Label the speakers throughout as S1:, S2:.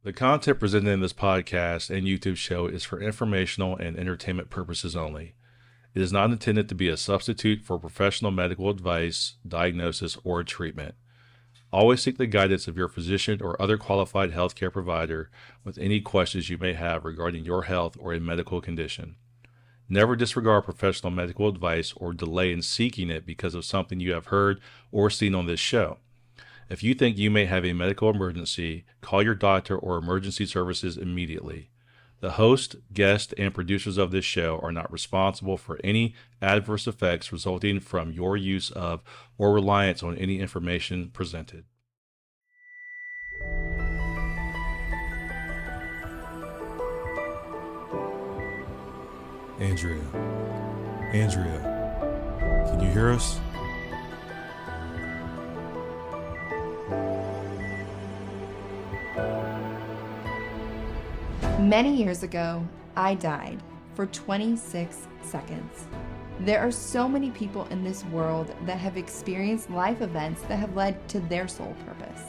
S1: The content presented in this podcast and YouTube show is for informational and entertainment purposes only. It is not intended to be a substitute for professional medical advice, diagnosis, or treatment. Always seek the guidance of your physician or other qualified healthcare provider with any questions you may have regarding your health or a medical condition. Never disregard professional medical advice or delay in seeking it because of something you have heard or seen on this show. If you think you may have a medical emergency, call your doctor or emergency services immediately. The host, guests, and producers of this show are not responsible for any adverse effects resulting from your use of or reliance on any information presented.
S2: Andrea, can you hear us?
S3: Many years ago, I died for 26 seconds. There are so many people in this world that have experienced life events that have led to their soul purpose.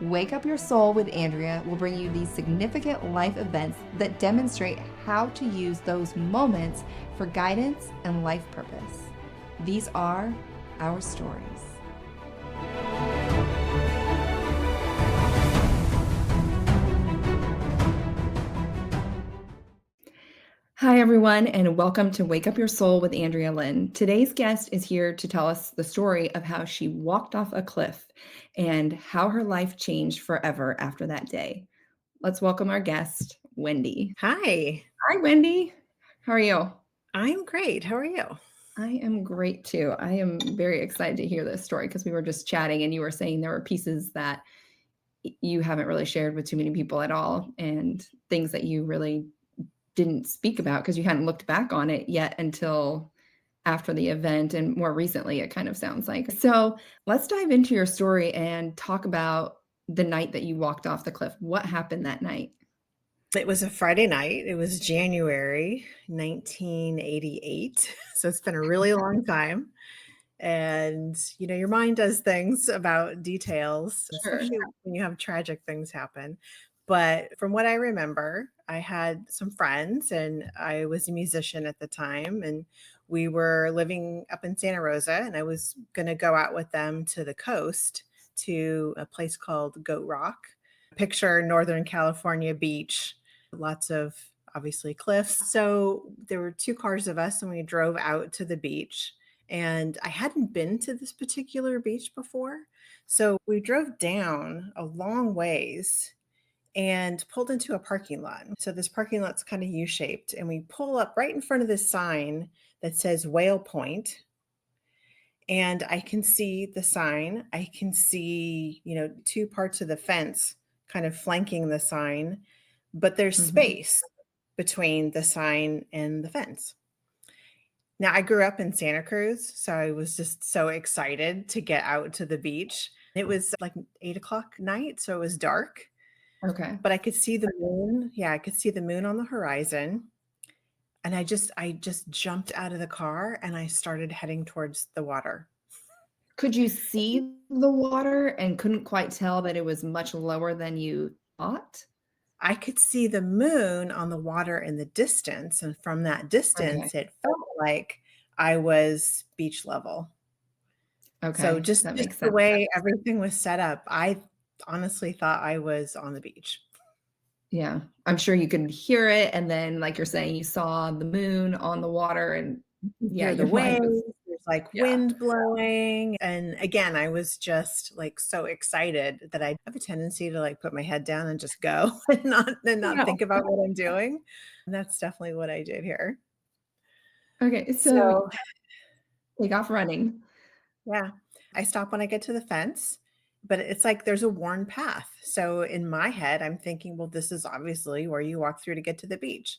S3: Wake Up Your Soul with Andrea will bring you these significant life events that demonstrate how to use those moments for guidance and life purpose. These are our stories. Hi, everyone, and welcome to Wake Up Your Soul with Andrea Lynn. Today's guest is here to tell us the story of how she walked off a cliff and how her life changed forever after that day. Let's welcome our guest, Wendy.
S4: Hi.
S3: Hi, Wendy. How are you?
S4: I'm great. How are you?
S3: I am great too. I am very excited to hear this story because we were just chatting and you were saying there were pieces that you haven't really shared with too many people at all and things that you really didn't speak about because you hadn't looked back on it yet until after the event and more recently, it kind of sounds like. So let's dive into your story and talk about the night that you walked off the cliff. What happened that night?
S4: It was a Friday night. It was January 1988. So it's been a really long time. And, your mind does things about details,
S3: Sure.
S4: especially when you have tragic things happen. But from what I remember, I had some friends and I was a musician at the time. And we were living up in Santa Rosa and I was going to go out with them to the coast to a place called Goat Rock. Picture Northern California beach, lots of obviously cliffs. So there were two cars of us and we drove out to the beach. And I hadn't been to this particular beach before. So we drove down a long ways and pulled into a parking lot. So this parking lot's kind of U-shaped. And we pull up right in front of this sign that says Whale Point. And I can see the sign. I can see, two parts of the fence kind of flanking the sign, but there's space between the sign and the fence. Now, I grew up in Santa Cruz, so I was just so excited to get out to the beach. It was like 8:00 night, so it was dark.
S3: Okay.
S4: But I could see the moon. Yeah, I could see the moon on the horizon. And I just jumped out of the car and I started heading towards the water.
S3: Could you see the water and couldn't quite tell that it was much lower than you thought?
S4: I could see the moon on the water in the distance. And from that distance, It felt like I was beach level.
S3: Okay.
S4: So just
S3: that makes
S4: the
S3: sense.
S4: way everything was set up, I honestly thought I was on the beach.
S3: Yeah. I'm sure you could hear it. And then, like you're saying, you saw the moon on the water and
S4: Hear the
S3: your mind was-
S4: waves, there's wind blowing. And again, I was just so excited that I have a tendency to put my head down and just go and not think about what I'm doing. And that's definitely what I did here.
S3: Okay. So take off running.
S4: Yeah, I stop when I get to the fence, but it's there's a worn path. So in my head, I'm thinking, well, this is obviously where you walk through to get to the beach.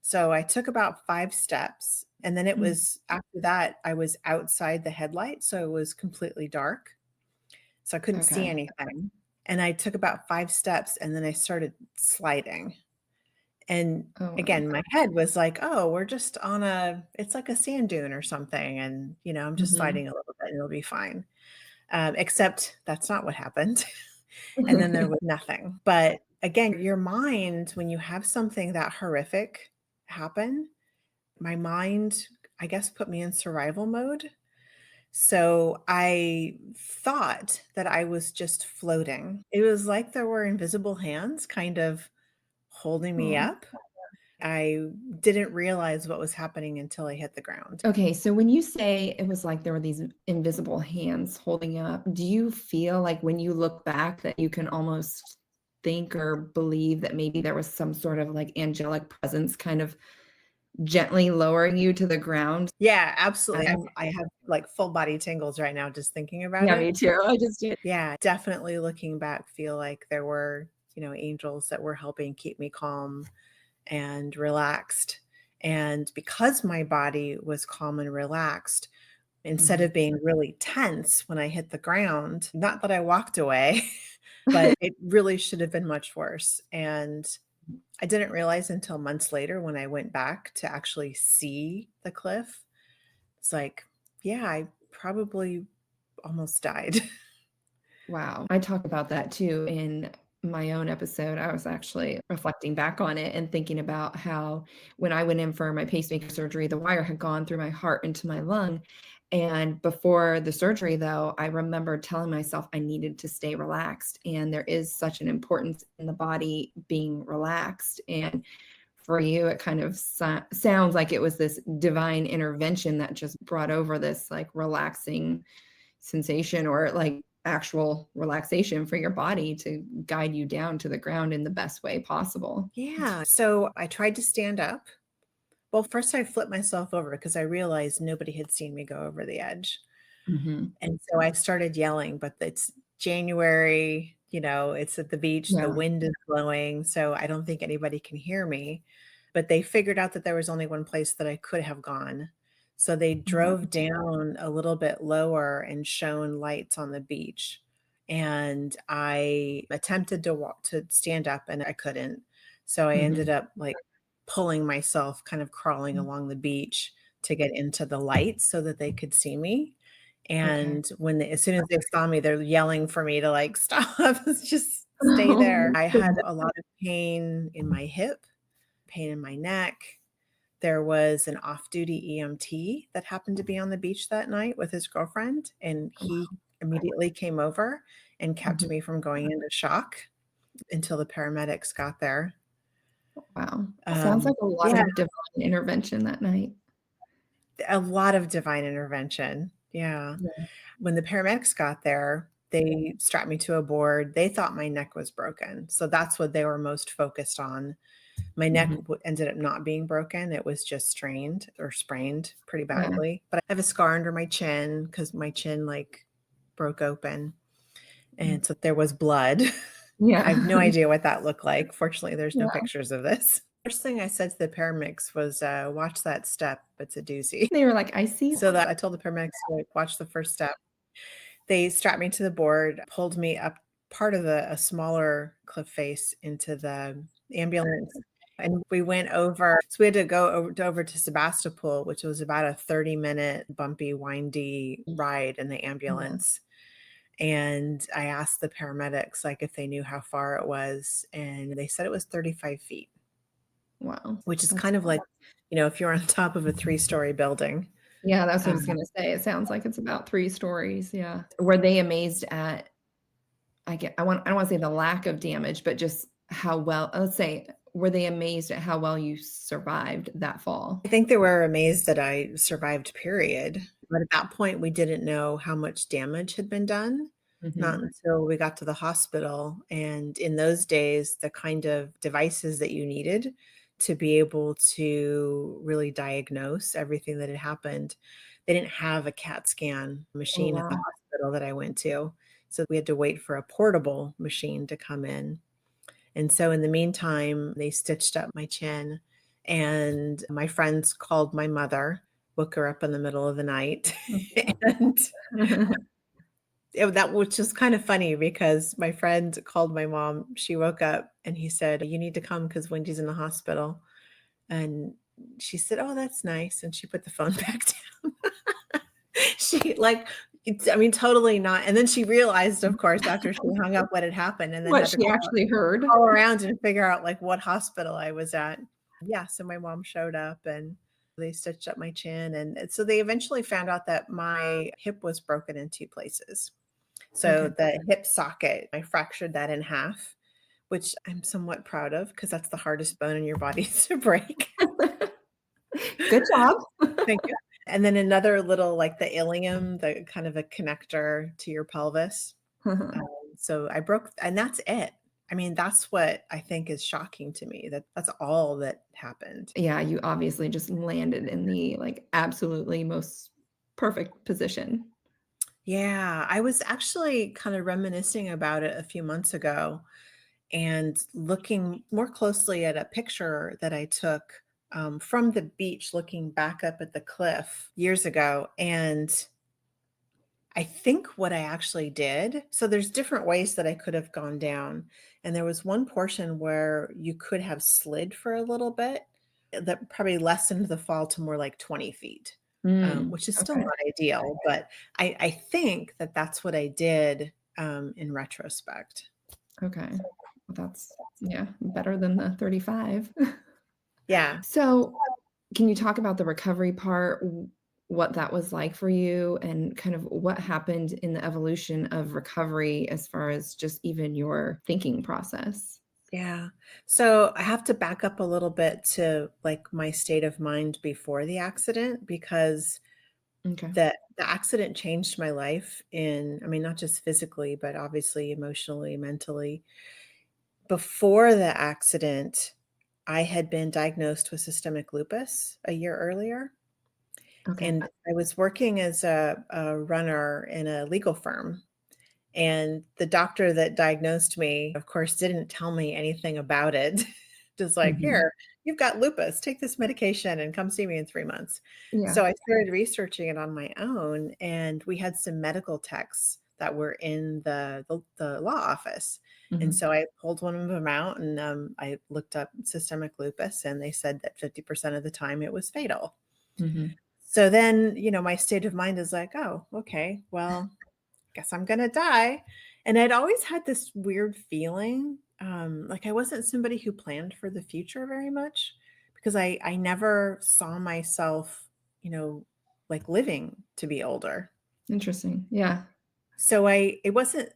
S4: So I took about 5 steps and then it was after that, I was outside the headlight. So it was completely dark. So I couldn't see anything. And I took about 5 steps and then I started sliding. And again, my head was oh, we're just on it's like a sand dune or something. And, I'm just sliding a little bit and it'll be fine. Except that's not what happened. And then there was nothing. But again, your mind, when you have something that horrific happen, my mind, I guess, put me in survival mode. So I thought that I was just floating. It was like there were invisible hands kind of holding me
S3: Oh.
S4: up. I didn't realize what was happening until I hit the ground.
S3: Okay, so when you say it was like there were these invisible hands holding you up, do you feel like when you look back that you can almost think or believe that maybe there was some sort of like angelic presence kind of gently lowering you to the ground?
S4: Yeah, absolutely.
S3: Yeah,
S4: I have like full body tingles right now just thinking about
S3: yeah,
S4: it.
S3: me too. I just did.
S4: Yeah, definitely looking back, feel like there were, angels that were helping keep me calm and relaxed. And because my body was calm and relaxed, instead
S3: Mhm.
S4: of being really tense when I hit the ground, not that I walked away, but it really should have been much worse. And I didn't realize until months later when I went back to actually see the cliff. It's like, yeah, I probably almost died.
S3: Wow. I talk about that too in my own episode. I was actually reflecting back on it and thinking about how when I went in for my pacemaker surgery, the wire had gone through my heart into my lung. And before the surgery, though, I remember telling myself I needed to stay relaxed. And there is such an importance in the body being relaxed. And for you, it kind of sounds like it was this divine intervention that just brought over this like relaxing sensation or like actual relaxation for your body to guide you down to the ground in the best way possible.
S4: Yeah. So I tried to stand up. Well, first I flipped myself over because I realized nobody had seen me go over the edge.
S3: Mhm.
S4: And so I started yelling, but it's January, it's at the beach, the
S3: Yeah.
S4: wind is blowing, so I don't think anybody can hear me. But they figured out that there was only one place that I could have gone. So they
S3: Wow.
S4: drove down a little bit lower and shone lights on the beach. And I attempted to walk to stand up and I couldn't. So I ended
S3: Mhm.
S4: up like pulling myself, kind of crawling along the beach to get into the lights so that they could see me.
S3: Okay.
S4: And as soon as they saw me, they're yelling for me to like stop, just stay there. I had a lot of pain in my hip, pain in my neck. There was an off-duty EMT that happened to be on the beach that night with his girlfriend, and he immediately came over and kept
S3: Mhm.
S4: me from going into shock until the paramedics got there.
S3: Wow. Sounds
S4: Um,
S3: like a lot
S4: yeah,
S3: of divine intervention that night.
S4: a lot of divine intervention. Yeah.
S3: Yeah.
S4: When the paramedics got there, they strapped me to a board. They thought my neck was broken. So that's what they were most focused on. My neck
S3: Mhm.
S4: ended up not being broken. It was just strained or sprained pretty
S3: Yeah.
S4: badly. But I have a scar under my chin because my chin like broke open.
S3: Mm.
S4: And so there was blood. I have
S3: Yeah.
S4: no idea what that looked like. Fortunately, there's no
S3: Yeah.
S4: pictures of this. First thing I said to the paramedics was, watch that step. It's a doozy.
S3: They were like, "I see
S4: So
S3: that."
S4: that I told the paramedics to like, watch the first step. They strapped me to the board, pulled me up part of a smaller cliff face into the ambulance, and we went over so we had to go over to Sebastopol, which was about a 30-minute bumpy, windy ride in the
S3: Yeah.
S4: ambulance, and I asked the paramedics, like, if they knew how far it was, and they said it was 35 feet,
S3: Wow.
S4: which is
S3: That's
S4: kind of like, if you're on top of a three-story building.
S3: yeah, that's what I was
S4: Um
S3: gonna say. It sounds like it's about 3 stories, yeah. Were they amazed at I don't wanna say the lack of damage, but just how well let's say, were they amazed at how well you survived that fall?
S4: I think they were amazed that I survived, period. But at that point, we didn't know how much damage had been done, not
S3: Mhm.
S4: until we got to the hospital. And in those days, the kind of devices that you needed to be able to really diagnose everything that had happened, they didn't have a CAT scan
S3: Oh,
S4: machine at the
S3: wow.
S4: hospital that I went to. So we had to wait for a portable machine to come in. And so in the meantime, they stitched up my chin, and my friends called my mother, woke her up in the middle of the night. And that which is kind of funny because my friend called my mom. She woke up and he said, "You need to come because Wendy's in the hospital." And she said, "Oh, that's nice." And she put the phone back down. She like I mean, totally not. And then she realized, of course, after she hung up what had happened, and then
S3: What
S4: had to
S3: she actually heard.
S4: call around and figure out like what hospital I was at. Yeah, so my mom showed up and they stitched up my chin. And so they eventually found out that my hip was broken in two places. So
S3: Okay.
S4: the hip socket, I fractured that in half, which I'm somewhat proud of because that's the hardest bone in your body to break.
S3: Good job.
S4: Thank you. And then another little, like the ilium, the kind of a connector to your pelvis. So I broke, and that's it. I mean, that's what I think is shocking to me, that that's all that happened.
S3: Yeah, you obviously just landed in the like absolutely most perfect position.
S4: Yeah, I was actually kind of reminiscing about it a few months ago and looking more closely at a picture that I took from the beach, looking back up at the cliff years ago. And I think what I actually did, so there's different ways that I could have gone down. And there was one portion where you could have slid for a little bit that probably lessened the fall to more like 20 feet, which is still
S3: Okay.
S4: not ideal. But I think that that's what I did in retrospect.
S3: Okay. Well, that's yeah, better than the 35.
S4: Yeah.
S3: So, can you talk about the recovery part, what that was like for you, and kind of what happened in the evolution of recovery as far as just even your thinking process?
S4: Yeah. So I have to back up a little bit to like my state of mind before the accident because
S3: Okay.
S4: the accident changed my life in, I mean, not just physically, but obviously emotionally, mentally. Before the accident, I had been diagnosed with systemic lupus a year earlier.
S3: Okay.
S4: And I was working as a runner in a legal firm. And the doctor that diagnosed me, of course, didn't tell me anything about it. Just like,
S3: Mhm.
S4: here, you've got lupus, take this medication and come see me in 3 months.
S3: Yeah.
S4: So I started researching it on my own. And we had some medical techs that were in the law office. And
S3: Mhm.
S4: so I pulled one of them out and I looked up systemic lupus, and they said that 50% of the time it was fatal.
S3: Mhm.
S4: So then, my state of mind is like, oh, okay, well, guess I'm gonna die. And I'd always had this weird feeling, like I wasn't somebody who planned for the future very much because I never saw myself, you know, like living to be older.
S3: Interesting. Yeah.
S4: So it wasn't,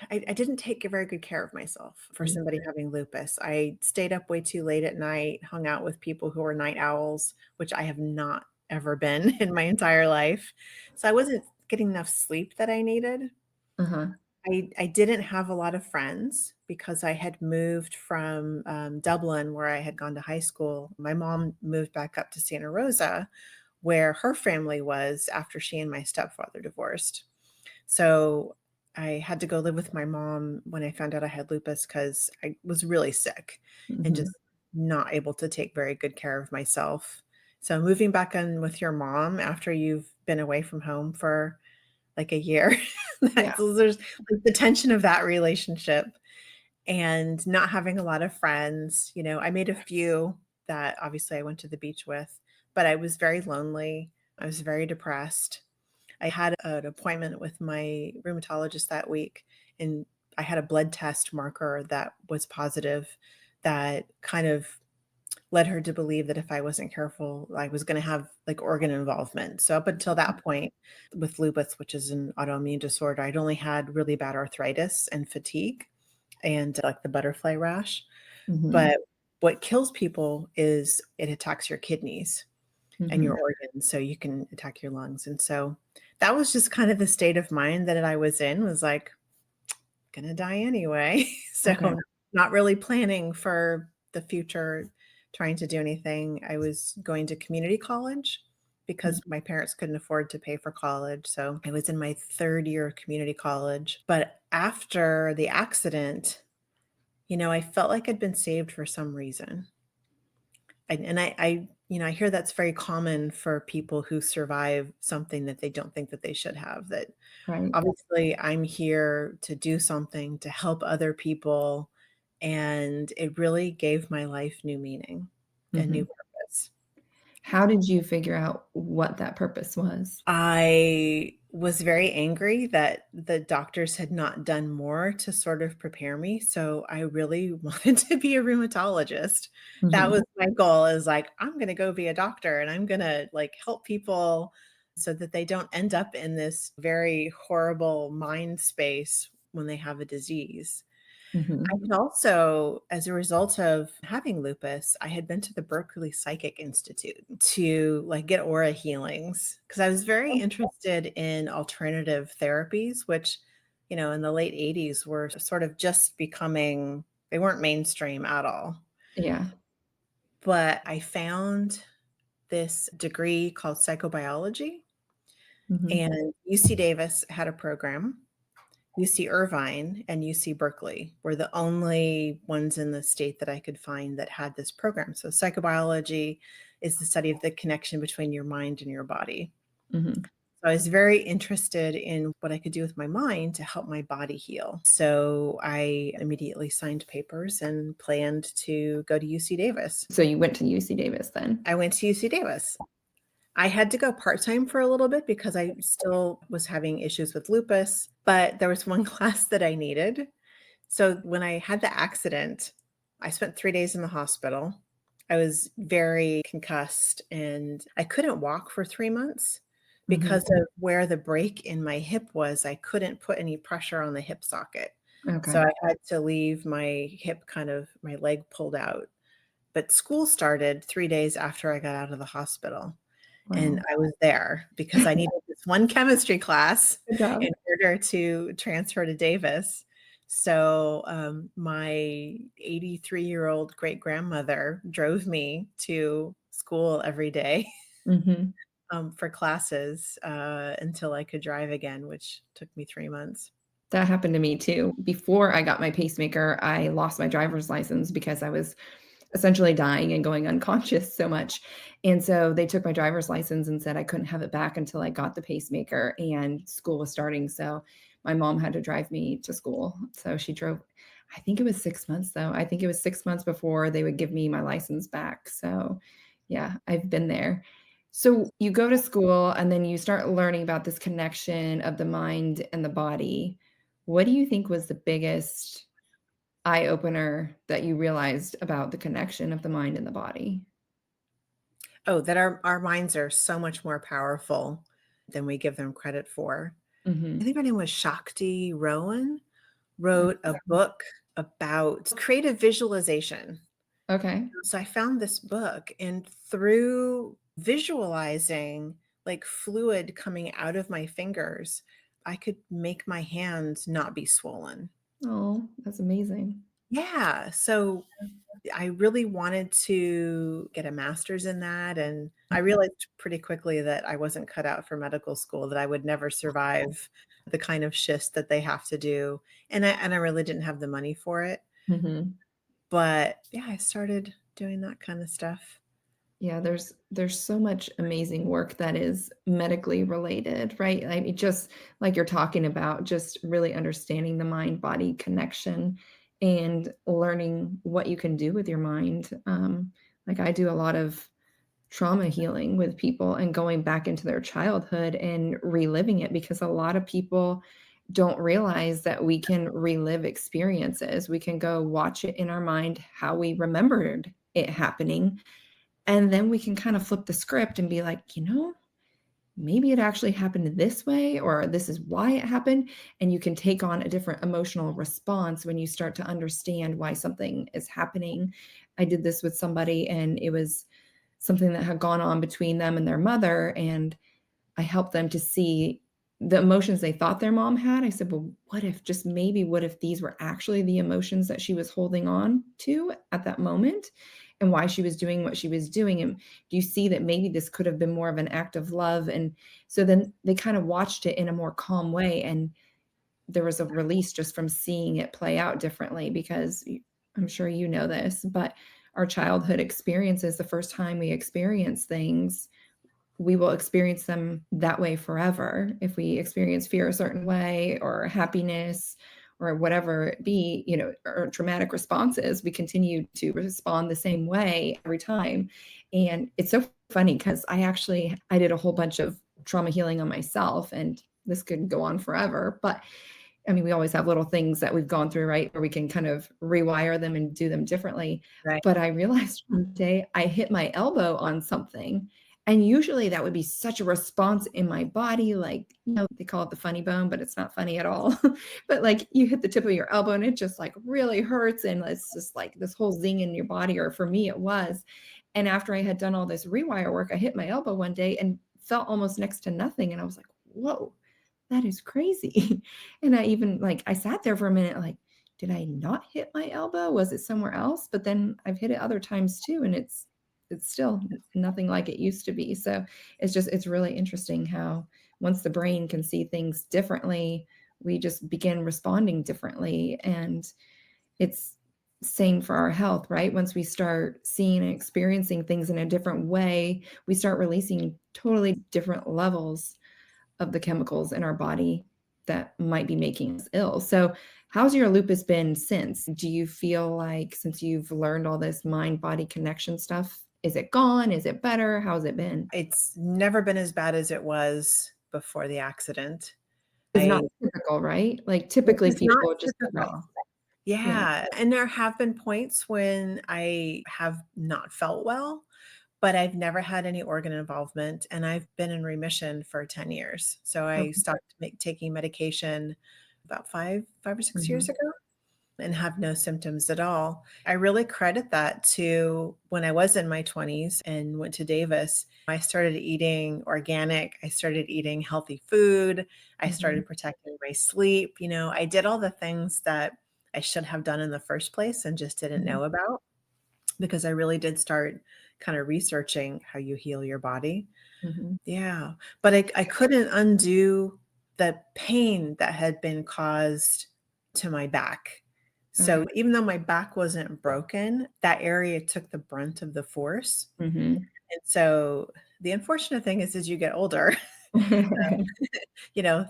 S4: I didn't take very good care of myself for somebody having lupus. I stayed up way too late at night, hung out with people who were night owls, which I have not ever been in my entire life. So I wasn't getting enough sleep that I needed.
S3: Uh-huh.
S4: I didn't have a lot of friends because I had moved from, Dublin, where I had gone to high school. My mom moved back up to Santa Rosa, where her family was after she and my stepfather divorced. So, I had to go live with my mom when I found out I had lupus because I was really sick and
S3: Mhm.
S4: just not able to take very good care of myself. So, moving back in with your mom after you've been away from home for like a year.
S3: Yeah.
S4: There's like the tension of that relationship and not having a lot of friends. I made a few that obviously I went to the beach with, but I was very lonely. I was very depressed. I had an appointment with my rheumatologist that week, and I had a blood test marker that was positive that kind of led her to believe that if I wasn't careful, I was gonna have, like, organ involvement. So up until that point with lupus, which is an autoimmune disorder, I'd only had really bad arthritis and fatigue and, like, the butterfly rash.
S3: Mhm.
S4: But what kills people is it attacks your kidneys and your
S3: Mhm.
S4: organs, so you can attack your lungs, and so that was just kind of the state of mind that I was in, was like, "Gonna die anyway."
S3: Okay.
S4: So, not really planning for the future, trying to do anything. I was going to community college
S3: Mhm.
S4: because my parents couldn't afford to pay for college, so I was in my 3rd year of community college, but after the accident, I felt like I'd been saved for some reason. And I hear that's very common for people who survive something that they don't think that they should have, that
S3: Right.
S4: obviously I'm here to do something to help other people, and it really gave my life new meaning and new
S3: Mhm.
S4: purpose.
S3: How did you figure out what that purpose was?
S4: I was very angry that the doctors had not done more to sort of prepare me. So I really wanted to be a rheumatologist. That
S3: Mhm.
S4: was my goal, is like, I'm going to go be a doctor and I'm going to like help people so that they don't end up in this very horrible mind space when they have a disease. I
S3: Mhm.
S4: had also, as a result of having lupus, I had been to the Berkeley Psychic Institute to like get aura healings because I was very interested in alternative therapies, which, in the late 80s were sort of just becoming, they weren't mainstream at all.
S3: Yeah.
S4: But I found this degree called psychobiology,
S3: Mhm.
S4: and UC Davis had a program. UC Irvine and UC Berkeley were the only ones in the state that I could find that had this program. So, psychobiology is the study of the connection between your mind and your body.
S3: Mhm.
S4: So, I was very interested in what I could do with my mind to help my body heal. So, I immediately signed papers and planned to go to UC Davis.
S3: So you went to UC Davis then?
S4: I went to UC Davis. I had to go part-time for a little bit because I still was having issues with lupus, but there was one class that I needed. So when I had the accident, I spent 3 days in the hospital. I was very concussed and I couldn't walk for 3 months because
S3: Mhm.
S4: of where the break in my hip was. I couldn't put any pressure on the hip socket. So
S3: Okay.
S4: I had to leave my hip my leg pulled out. But school started 3 days after I got out of the hospital. And
S3: Wow.
S4: I was there because I needed this one chemistry class
S3: Good job.
S4: in order to transfer to Davis. So, my 83-year-old great-grandmother drove me to school every day,
S3: Mhm.
S4: for classes, until I could drive again, which took me 3 months.
S3: That happened to me too. Before I got my pacemaker, I lost my driver's license because I was essentially dying and going unconscious so much. And so they took my driver's license and said I couldn't have it back until I got the pacemaker and school was starting. So my mom had to drive me to school. So she drove, I think it was 6 months though. I think it was 6 months before they would give me my license back. So yeah, I've been there. So you go to school and then you start learning about this connection of the mind and the body. What do you think was the biggest eye opener that you realized about the connection of the mind and the body?
S4: Oh, that our minds are so much more powerful than we give them credit for. I
S3: Mhm.
S4: think her name was Shakti Rowan, wrote a book about creative visualization.
S3: Okay.
S4: So I found this book, and through visualizing like fluid coming out of my fingers, I could make my hands not be swollen.
S3: Oh, that's amazing.
S4: Yeah. So I really wanted to get a master's in that. And I realized pretty quickly that I wasn't cut out for medical school, that I would never survive the kind of shifts that they have to do. And I really didn't have the money for it.
S3: Mhm.
S4: But yeah, I started doing that kind of stuff.
S3: Yeah, there's so much amazing work that is medically related, right? I mean, just like you're talking about, just really understanding the mind-body connection and learning what you can do with your mind. Like I do a lot of trauma healing with people and going back into their childhood and reliving it because a lot of people don't realize that we can relive experiences. We can go watch it in our mind how we remembered it happening. And then we can kind of flip the script and be like, maybe it actually happened this way, or this is why it happened. And you can take on a different emotional response when you start to understand why something is happening. I did this with somebody, and it was something that had gone on between them and their mother. And I helped them to see the emotions they thought their mom had. I said, well, what if these were actually the emotions that she was holding on to at that moment and why she was doing what she was doing? And do you see that maybe this could have been more of an act of love? And so then they kind of watched it in a more calm way. And there was a release just from seeing it play out differently because I'm sure you know this, but our childhood experiences, the first time we experience things, we will experience them that way forever. If we experience fear a certain way or happiness or whatever it be, or traumatic responses, we continue to respond the same way every time. And it's so funny because I did a whole bunch of trauma healing on myself, and this could go on forever. But I mean, we always have little things that we've gone through, right? Where we can kind of rewire them and do them differently.
S4: Right.
S3: But I realized one day I hit my elbow on something. And usually that would be such a response in my body. Like, they call it the funny bone, but it's not funny at all. But like you hit the tip of your elbow and it just like really hurts. And it's just like this whole zing in your body, or for me, it was. And after I had done all this rewire work, I hit my elbow one day and felt almost next to nothing. And I was like, whoa, that is crazy. And I sat there for a minute, like, did I not hit my elbow? Was it somewhere else? But then I've hit it other times too. And it's still nothing like it used to be. So it's really interesting how once the brain can see things differently, we just begin responding differently. And it's same for our health, right? Once we start seeing and experiencing things in a different way, we start releasing totally different levels of the chemicals in our body that might be making us ill. So how's your lupus been since? Do you feel like since you've learned all this mind-body connection stuff, is it gone? Is it better? How's it been?
S4: It's never been as bad as it was before the accident.
S3: It's not typical, right? Like typically
S4: It's not
S3: people just
S4: typical.
S3: Yeah.
S4: Yeah. And there have been points when I have not felt well, but I've never had any organ involvement, and I've been in remission for 10 years. So I
S3: Okay.
S4: stopped taking medication about 5 or 6 years
S3: Mhm.
S4: ago and have no symptoms at all. I really credit that to when I was in my 20s and went to Davis. I started eating organic. I started eating healthy food. I
S3: Mhm.
S4: started protecting my sleep. I did all the things that I should have done in the first place and just didn't
S3: Mhm.
S4: know about, because I really did start kind of researching how you heal your body.
S3: Mhm.
S4: Yeah. But I couldn't undo the pain that had been caused to my back. So
S3: Okay.
S4: even though my back wasn't broken, that area took the brunt of the force.
S3: Mhm.
S4: And so the unfortunate thing is, as you get older,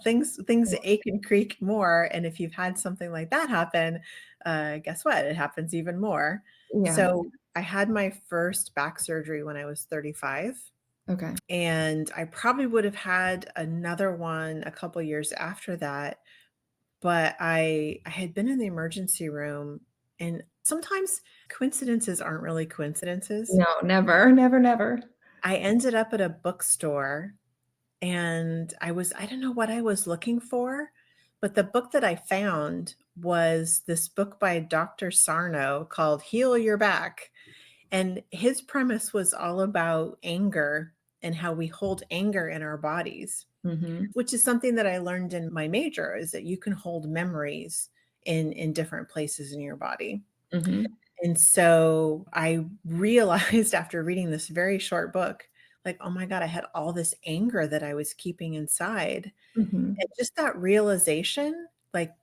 S4: things ache and creak more. And if you've had something like that happen, guess what? It happens even more.
S3: Yeah.
S4: So I had my first back surgery when I was 35.
S3: Okay.
S4: And I probably would have had another one a couple years after that, but I had been in the emergency room, and sometimes coincidences aren't really coincidences.
S3: No, never, never, never.
S4: I ended up at a bookstore, and I don't know what I was looking for, but the book that I found was this book by Dr. Sarno called Heal Your Back. And his premise was all about anger and how we hold anger in our bodies,
S3: Mhm.
S4: which is something that I learned in my major, is that you can hold memories in different places in your body.
S3: Mhm.
S4: And so I realized after reading this very short book, like, oh my God, I had all this anger that I was keeping inside.
S3: Mhm.
S4: And just that realization, like,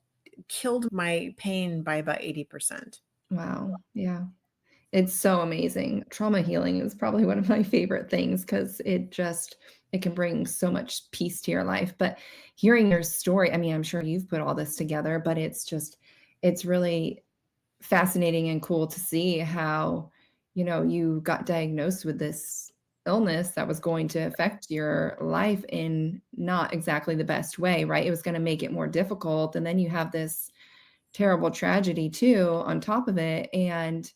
S4: killed my pain by about 80%.
S3: Wow. Yeah. It's so amazing. Trauma healing is probably one of my favorite things because it can bring so much peace to your life. But hearing your story, I mean, I'm sure you've put all this together, but it's really fascinating and cool to see how, you got diagnosed with this illness that was going to affect your life in not exactly the best way, right? It was going to make it more difficult. And then you have this terrible tragedy too on top of it. And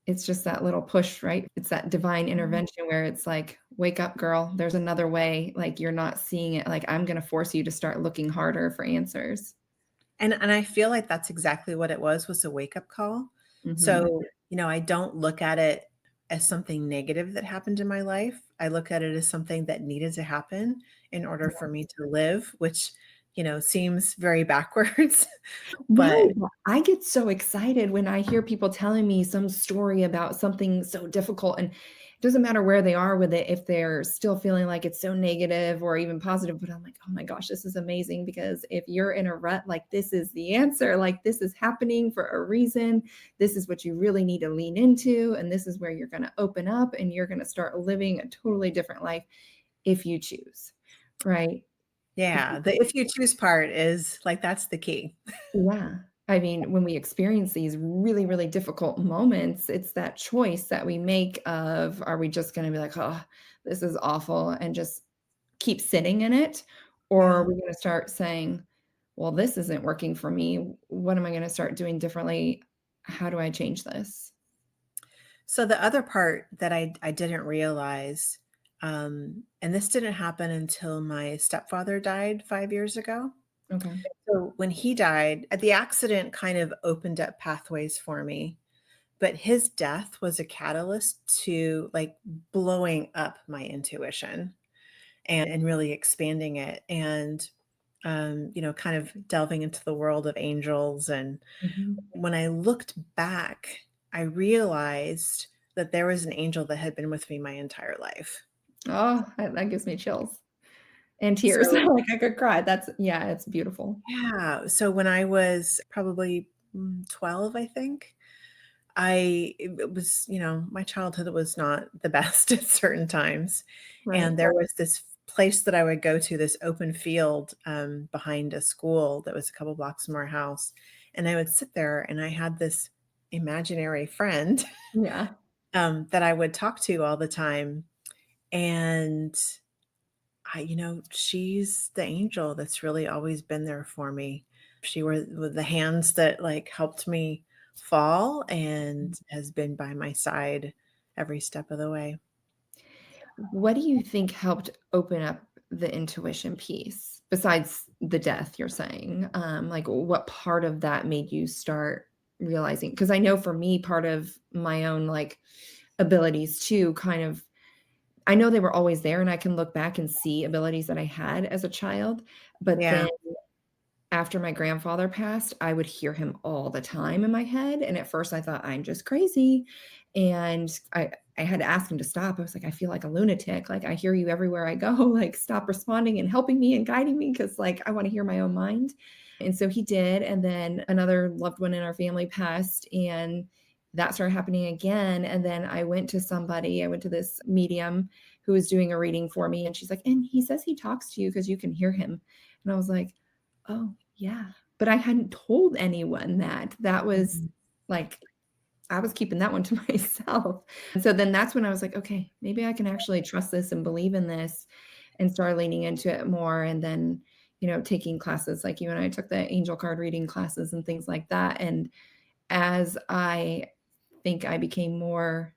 S3: it's just that little push, right? It's that divine intervention where it's like, wake up, girl. There's another way. Like you're not seeing it. Like I'm going to force you to start looking harder for answers.
S4: And I feel like that's exactly what it was a wake-up call.
S3: Mhm.
S4: So, I don't look at it as something negative that happened in my life. I look at it as something that needed to happen in order for me to live, which, seems very backwards.
S3: Right.
S4: But
S3: I get so excited when I hear people telling me some story about something so difficult, and it doesn't matter where they are with it, if they're still feeling like it's so negative or even positive, but I'm like, oh my gosh, this is amazing because if you're in a rut, like this is the answer, like this is happening for a reason. This is what you really need to lean into. And this is where you're going to open up and you're going to start living a totally different life if you choose. Right.
S4: yeah, the if you choose part is like, that's the key.
S3: Yeah. I mean, when we experience these really, really difficult moments, it's that choice that we make of, are we just going to be like, oh, this is awful, and just keep sitting in it? Or
S4: Yeah.
S3: are we going to start saying, well, this isn't working for me. What am I going to start doing differently? How do I change this?
S4: So the other part that I didn't realize, and this didn't happen until my stepfather died 5 years ago.
S3: Okay.
S4: So when he died, the accident kind of opened up pathways for me, but his death was a catalyst to like blowing up my intuition and really expanding it. And kind of delving into the world of angels. And
S3: Mhm.
S4: when I looked back, I realized that there was an angel that had been with me my entire life.
S3: Oh, that gives me chills and tears.
S4: So,
S3: Like I could cry. Yeah, it's beautiful.
S4: yeah. So when I was probably 12, I think, it was, my childhood was not the best at certain times.
S3: Right.
S4: And there was this place that I would go to, this open field behind a school that was a couple blocks from our house. And I would sit there and I had this imaginary friend
S3: Yeah.
S4: that I would talk to all the time. And she's the angel that's really always been there for me. She were the hands that like helped me fall and has been by my side every step of the way.
S3: What do you think helped open up the intuition piece besides the death you're saying? Like what part of that made you start realizing? Because I know for me, part of my own like abilities too, kind of, I know they were always there and I can look back and see abilities that I had as a child, but
S4: Yeah.
S3: then after my grandfather passed, I would hear him all the time in my head, and at first I thought, "I'm just crazy," and I had to ask him to stop. I was like, "I feel like a lunatic, like, I hear you everywhere I go, like, stop responding and helping me and guiding me because, like, I wanna hear my own mind." And so he did, and then another loved one in our family passed, and that started happening again, and then I went to this medium who was doing a reading for me, and she's like, "And he says he talks to you because you can hear him." And I was like, oh, yeah. But I hadn't told anyone that. That was
S4: Mhm.
S3: like, I was keeping that one to myself. And so then that's when I was like, okay, maybe I can actually trust this and believe in this and start leaning into it more. And then, taking classes like you and I took the angel card reading classes and things like that. And as I think I became more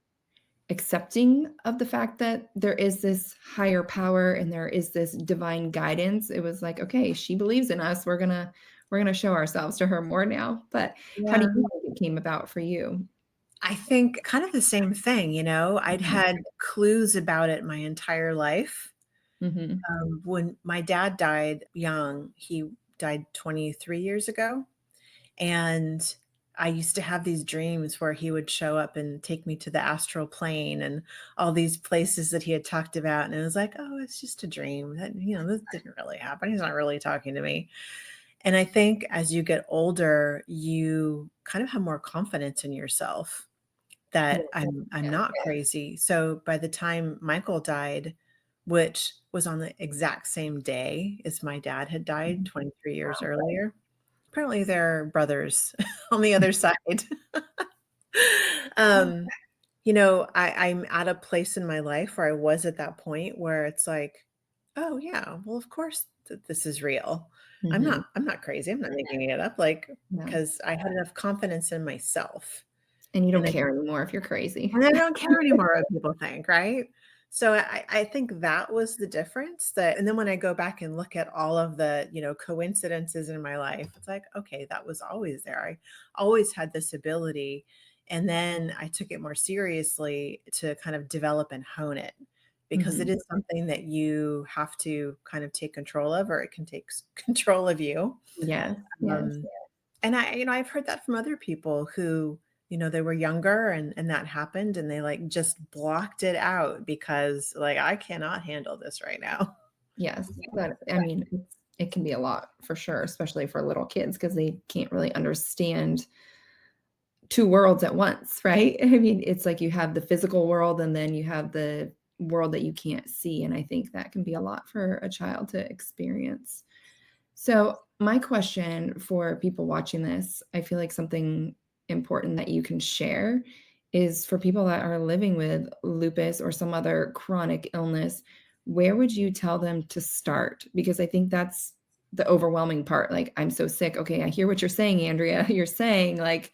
S3: accepting of the fact that there is this higher power and there is this divine guidance, it was like, okay, she believes in us. We're gonna show ourselves to her more now. But how do
S4: Yeah.
S3: you think it came about for you?
S4: I think kind of the same thing, I'd
S3: Mhm.
S4: had clues about it my entire life.
S3: Mhm.
S4: When my dad died young, he died 23 years ago. And I used to have these dreams where he would show up and take me to the astral plane and all these places that he had talked about. And it was like, oh, it's just a dream. This didn't really happen. He's not really talking to me. And I think as you get older, you kind of have more confidence in yourself
S3: Yeah.
S4: that I'm
S3: Yeah.
S4: not crazy. So by the time Michael died, which was on the exact same day as my dad had died
S3: Mhm.
S4: 23 years earlier, apparently they're brothers on the other side. Um, I'm at a place in my life where I was at that point where it's like, "Oh, yeah, well, of course this is real.
S3: Mhm.
S4: I'm not crazy. I'm not making it up," like,
S3: Yeah.
S4: because I had enough confidence in myself,
S3: And you don't
S4: and I
S3: care anymore if you're crazy.
S4: and I don't care anymore what people think, right? So I think that was the difference that and then when I go back and look at all of the, coincidences in my life, it's like, okay, that was always there. I always had this ability. And then I took it more seriously to kind of develop and hone it because it
S3: Mhm.
S4: is something that you have to kind of take control of, or it can take control of you.
S3: Yes. Yes.
S4: Um, and I've heard that from other people who, they were younger and that happened and they like just blocked it out because like, I cannot handle this right now.
S3: Yes. But I mean, it can be a lot for sure, especially for little kids because they can't really understand two worlds at once, right? I mean, it's like you have the physical world and then you have the world that you can't see, and I think that can be a lot for a child to experience. So, my question for people watching this, I feel like something important that you can share is for people that are living with lupus or some other chronic illness, where would you tell them to start? Because I think that's the overwhelming part. Like, I'm so sick. Okay, I hear what you're saying, Andrea. You're saying, like,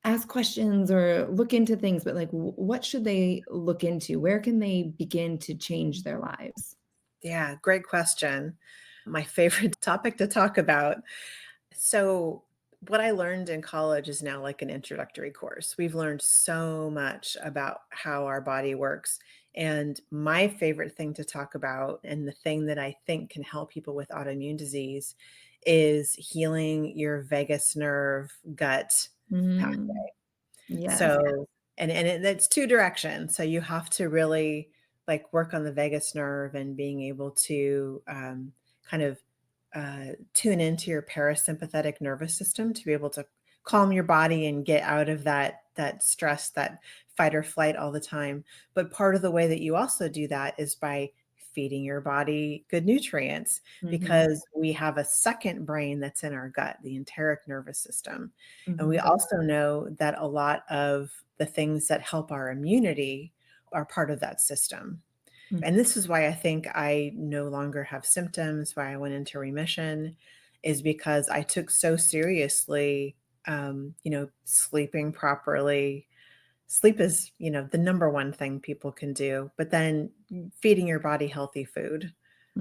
S3: ask questions or look into things, but like, what should they look into? Where can they begin to change their lives?
S4: Yeah, great question. My favorite topic to talk about. So, what I learned in college is now like an introductory course. We've learned so much about how our body works. And my favorite thing to talk about, and the thing that I think can help people with autoimmune disease, is healing your vagus nerve gut
S3: Mm,
S4: pathway.
S3: yes.
S4: So, it's two directions. So you have to really like work on the vagus nerve and being able to kind of tune into your parasympathetic nervous system to be able to calm your body and get out of that stress, that fight or flight all the time. But part of the way that you also do that is by feeding your body good nutrients,
S3: Mhm,
S4: because we have a second brain that's in our gut, the enteric nervous system. And we
S3: mhm,
S4: also know that a lot of the things that help our immunity are part of that system.
S3: mm.
S4: And this is why I think I no longer have symptoms, why I went into remission, is because I took so seriously, sleeping properly. Sleep is, the number one thing people can do, but then feeding your body healthy food,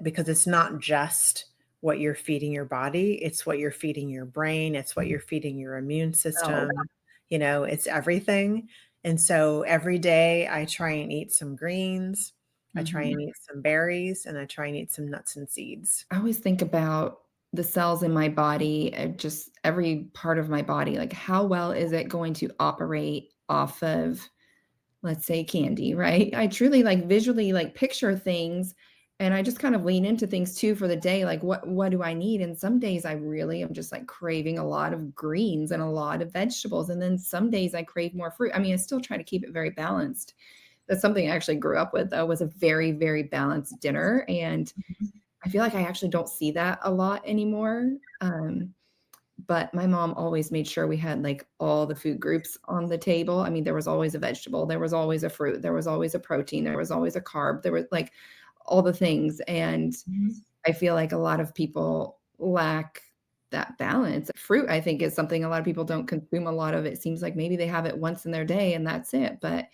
S4: because it's not just what you're feeding your body, it's what you're feeding your brain, it's what you're feeding your immune
S3: Oh,
S4: system, it's everything. And so every day I try and eat some greens, I try
S3: mhm.
S4: and eat some berries, and I try and eat some nuts and seeds.
S3: I always think about the cells in my body, just every part of my body, like how well is it going to operate off of, let's say, candy, right? I truly like visually like picture things and I just kind of lean into things too for the day. Like what do I need? And some days I really am just like craving a lot of greens and a lot of vegetables. And then some days I crave more fruit. I mean, I still try to keep it very balanced. That's something I actually grew up with, though, was a very, very balanced dinner. And I feel like I actually don't see that a lot anymore. But my mom always made sure we had like all the food groups on the table. I mean, there was always a vegetable, there was always a fruit, there was always a protein, there was always a carb, there was like all the things. And
S4: Mhm.
S3: I feel like a lot of people lack that balance. Fruit, I think, is something a lot of people don't consume a lot of. It seems like maybe they have it once in their day and that's it. But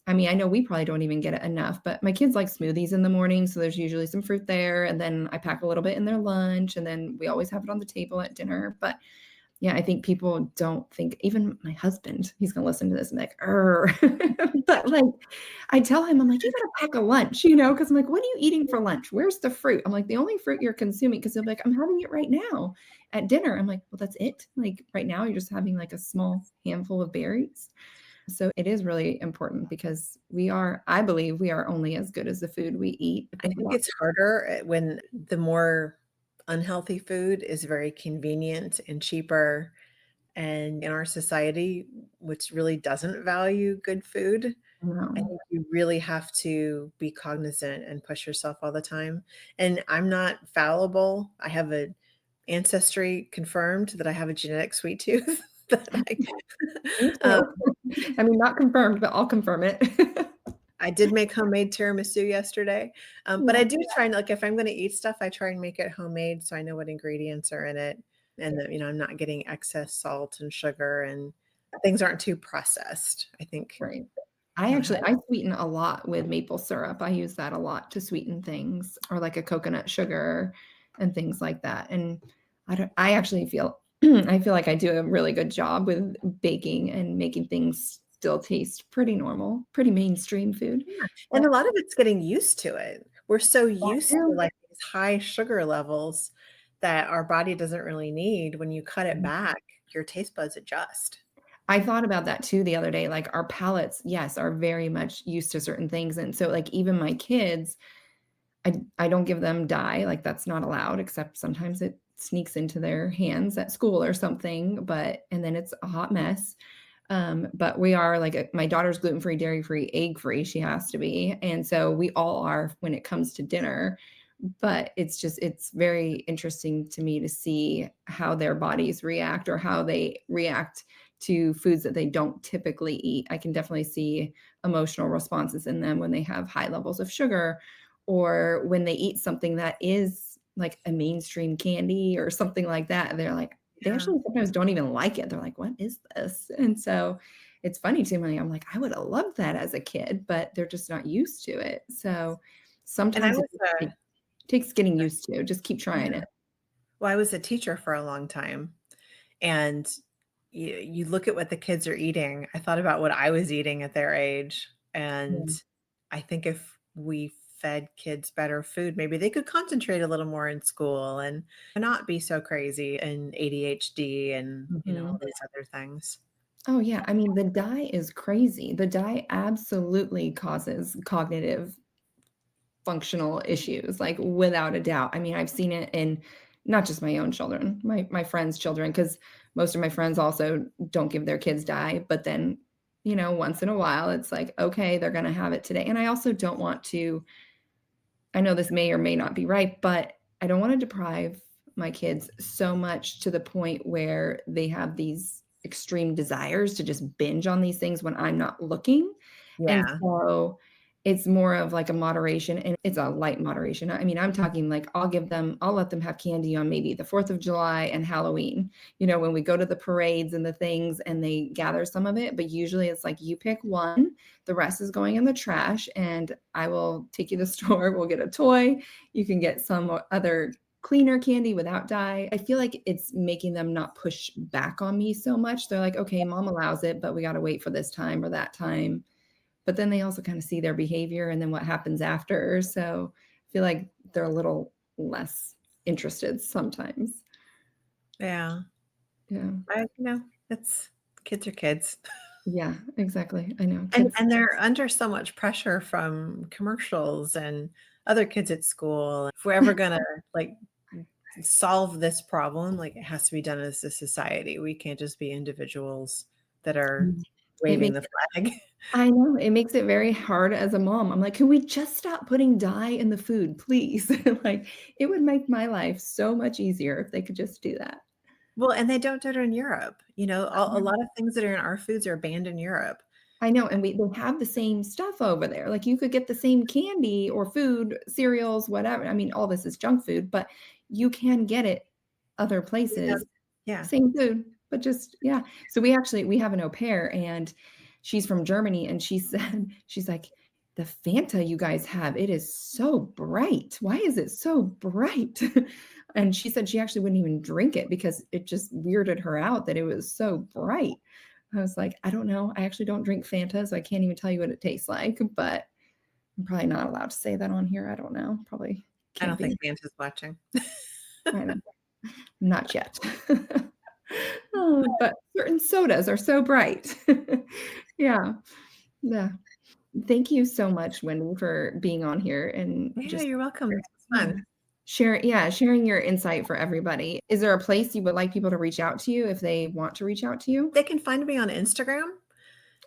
S3: I mean, I know we probably don't even get it enough, but my kids like smoothies in the morning. So there's usually some fruit there. And then I pack a little bit in their lunch. And then we always have it on the table at dinner. But yeah, I think people don't think, even my husband, he's gonna listen to this and be like, but like I tell him, I'm like, you gotta pack a lunch, because I'm like, what are you eating for lunch? Where's the fruit? I'm like, the only fruit you're consuming, because he'll be like, I'm having it right now at dinner. I'm like, well, that's it. Like right now, you're just having like a small handful of berries. So it is really important because I believe we are only as good as the food we eat. I
S4: I
S3: think a
S4: think
S3: lot.
S4: it's harder when the more unhealthy food is very convenient and cheaper. And in our society, which really doesn't value good food, I
S3: No,
S4: think you really have to be cognizant and push yourself all the time. And I'm not fallible. I have a ancestry confirmed that I have a genetic sweet tooth that
S3: me
S4: um,
S3: too. I mean, not confirmed, but I'll confirm it.
S4: I did make homemade tiramisu yesterday. But I
S3: Yeah.
S4: do try and like if I'm gonna eat stuff, I try and make it homemade so I know what ingredients are in it, and that, I'm not getting excess salt and sugar, and things aren't too processed. I think
S3: Right.
S4: have
S3: I sweeten a lot with maple syrup. I use that a lot to sweeten things or like a coconut sugar and things like that. And I actually feel I feel like I do a really good job with baking and making things still taste pretty normal, pretty mainstream food.
S4: yeah, and a
S3: But
S4: lot of it's getting used to it. We're so
S3: that
S4: used to,
S3: too.
S4: like, these high sugar levels that our body doesn't really need. When you cut it back, your taste buds adjust.
S3: I thought about that too the other day. Like our palates, yes, are very much used to certain things. And so like even my kids, I don't give them dye, like, that's not allowed, except sometimes it sneaks into their hands at school or something, and then it's a hot mess. But we are like, my daughter's gluten-free, dairy-free, egg-free, she has to be, and so we all are when it comes to dinner. But it's very interesting to me to see how their bodies react, or how they react to foods that they don't typically eat. I can definitely see emotional responses in them when they have high levels of sugar, or when they eat something that is like a mainstream candy or something like that. They're like, they
S4: Yeah.
S3: actually sometimes don't even like it. They're like, what is this? And so it's funny to me. I'm like, I would have loved that as a kid, but they're just not used to it. So
S4: And I
S3: sometimes
S4: was
S3: it takes getting used to. Just keep trying
S4: yeah.
S3: it.
S4: Well, I was a teacher for a long time, and you look at what the kids are eating. I thought about what I was eating at their age, and
S3: Yeah.
S4: I think if we fed kids better food, maybe they could concentrate a little more in school and not be so crazy and ADHD and, all
S3: Mhm.
S4: these other things.
S3: Oh, yeah. I mean, the dye is crazy. The dye absolutely causes cognitive functional issues, like, without a doubt. I mean, I've seen it in not just my own children, my friends' children, because most of my friends also don't give their kids dye, but then, once in a while, it's like, "Okay, they're gonna have it today." And I also don't want to, I know this may or may not be right, but I don't wanna deprive my kids so much to the point where they have these extreme desires to just binge on these things when I'm not looking. And
S4: Yeah.
S3: so it's more of like a moderation, and it's a light moderation. I mean, I'm talking like I'll let them have candy on maybe the 4th of July and Halloween, when we go to the parades and the things and they gather some of it, but usually it's like you pick one, the rest is going in the trash, and I will take you to the store, we'll get a toy, you can get some other cleaner candy without dye. I feel like it's making them not push back on me so much. They're like, "Okay, mom allows it, but we gotta wait for this time or that time." But then they also kinda see their behavior and then what happens after, so I feel like they're a little less interested sometimes.
S4: Yeah.
S3: Yeah.
S4: It's kids are kids.
S3: Yeah, exactly. I know,
S4: And
S3: kids.
S4: and they're under so much pressure from commercials and other kids at school. If we're ever gonna, like, solve this problem, like, it has to be done as a society. We can't just be individuals that are
S3: It
S4: waving
S3: makes
S4: the flag.
S3: I know, it makes it very hard as a mom. I'm like, "Can we just stop putting dye in the food, please?" Like, it would make my life so much easier if they could just do that.
S4: Well, and they don't do it in Europe. A lot of things that are in our foods are banned in Europe.
S3: I know, and they have the same stuff over there. Like, you could get the same candy or food, cereals, whatever. I mean, all this is junk food, but you can get it other
S4: Yeah.
S3: places.
S4: Yeah.
S3: Same food, but just yeah. So we have an au pair, and she's from Germany, and she said she's like, "The Fanta you guys have, it is so bright. Why is it so bright?" And she said she actually wouldn't even drink it because it just weirded her out that it was so bright. I was like, "I don't know. I actually don't drink Fanta, so I can't even tell you what it tastes like," but I'm probably not allowed to say that on here. I don't know. Probably
S4: I
S3: can't
S4: don't think
S3: be.
S4: Santa's watching.
S3: I know. Not yet. Oh, but certain sodas are so bright. Yeah, yeah. Thank you so much, Wendy, for being on here and
S4: Yeah,
S3: just
S4: you're welcome. This was
S3: yeah,
S4: fun.
S3: sharing your insight for everybody. Is there a place you would like people to reach out to you if they want to reach out to you?
S4: They can find me on Instagram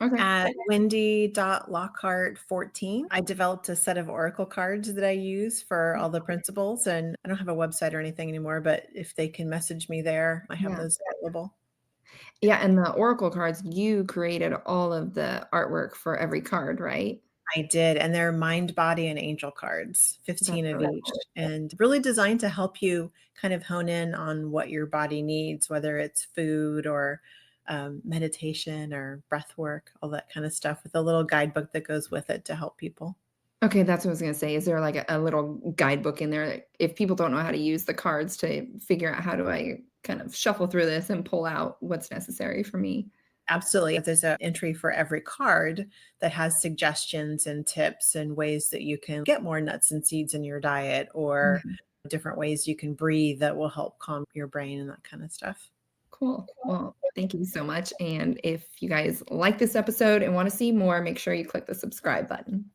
S3: Okay.
S4: at wendy.lockhart14. I developed a set of oracle cards that I use for all the principles, and I don't have a website or anything anymore, but if they can message me there, I have
S3: Yeah.
S4: those available.
S3: Yeah, and the oracle cards, you created all of the artwork for every card, right?
S4: I did, and they're mind, body, and angel cards,
S3: That's
S4: 15 of
S3: really
S4: each,
S3: cool.
S4: and really designed to help you kind of hone in on what your body needs, whether it's food or meditation or breath work, all that kind of stuff, with a little guidebook that goes with it to help people.
S3: Okay, that's what I was gonna say. Is there like a little guidebook in there that if people don't know how to use the cards to figure out how do I kind of shuffle through this and pull out what's necessary for me?
S4: Absolutely. There's an entry for every card that has suggestions and tips and ways that you can get more nuts and seeds in your diet, or
S3: Yeah,
S4: different ways you can breathe that will help calm your brain and that kind of stuff.
S3: cool. Well, thank you so much. And if you guys like this episode and want to see more, make sure you click the subscribe button.